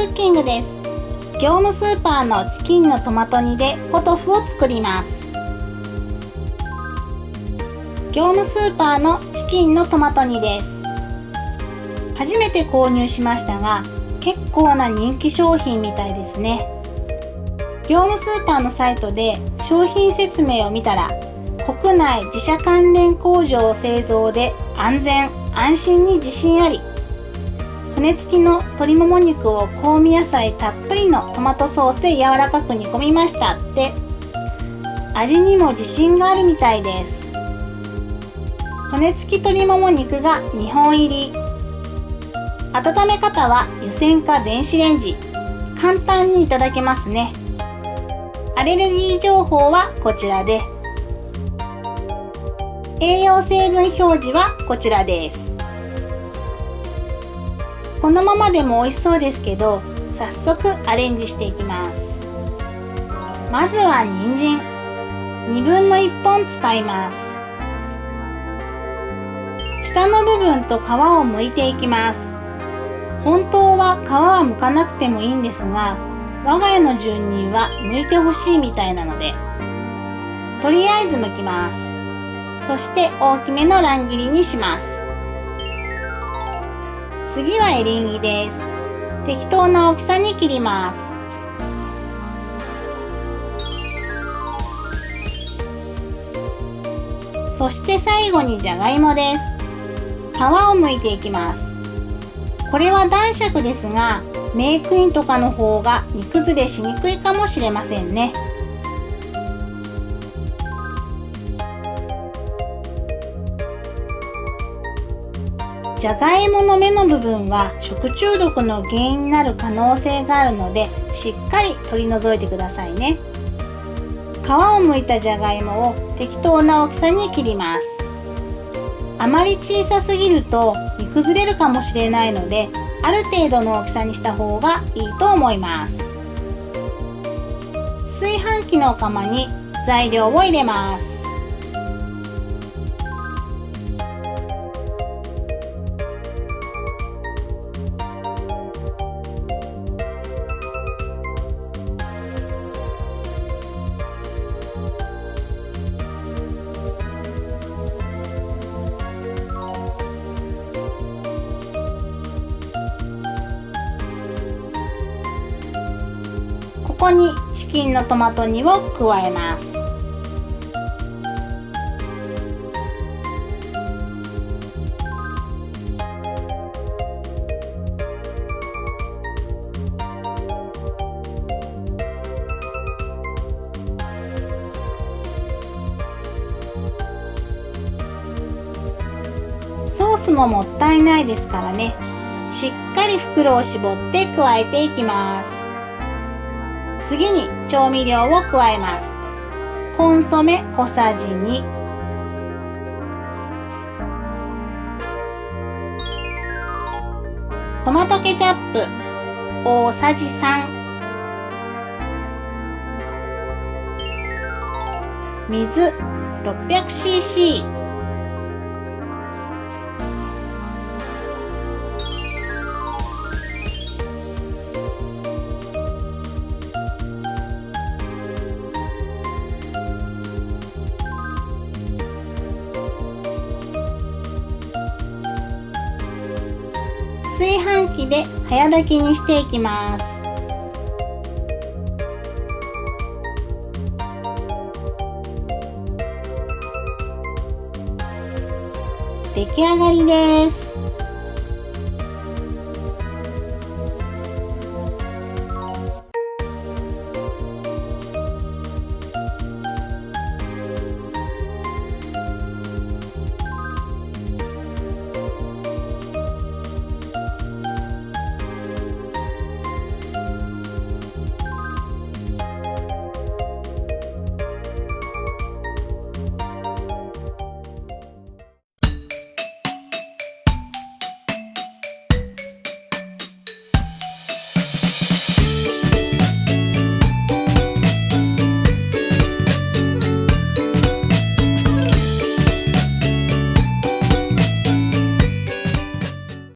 クッキングです。業務スーパーのチキンのトマト煮でポトフを作ります。業務スーパーのチキンのトマト煮です。初めて購入しましたが、結構な人気商品みたいですね。業務スーパーのサイトで商品説明を見たら、国内自社関連工場製造で安全安心に自信あり、骨付きの鶏もも肉を香味野菜たっぷりのトマトソースで柔らかく煮込みましたって、味にも自信があるみたいです。骨付き鶏もも肉が2本入り。温め方は湯煎か電子レンジ。簡単にいただけますね。アレルギー情報はこちらで、栄養成分表示はこちらです。このままでも美味しそうですけど、早速アレンジしていきます。まずは人参2分の1本使います。下の部分と皮を剥いていきます。本当は皮は剥かなくてもいいんですが、我が家の住人は剥いてほしいみたいなので、とりあえず剥きます。そして大きめの乱切りにします。次はエリンギです。適当な大きさに切ります。そして最後にじゃがいもです。皮を剥いていきます。これは男爵ですが、メークインとかの方が煮崩れしにくいかもしれませんね。じゃがいもの芽の部分は食中毒の原因になる可能性があるので、しっかり取り除いてくださいね。皮を剥いたじゃがいもを適当な大きさに切ります。あまり小さすぎると煮崩れるかもしれないので、ある程度の大きさにした方がいいと思います。炊飯器の釜に材料を入れます。ここにチキンのトマト煮を加えます。ソースももったいないですからね。しっかり袋を絞って加えていきます。次に調味料を加えます。コンソメ小さじ2、トマトケチャップ大さじ3、水 600cc、炊飯器で早炊きにしていきます。出来上がりです。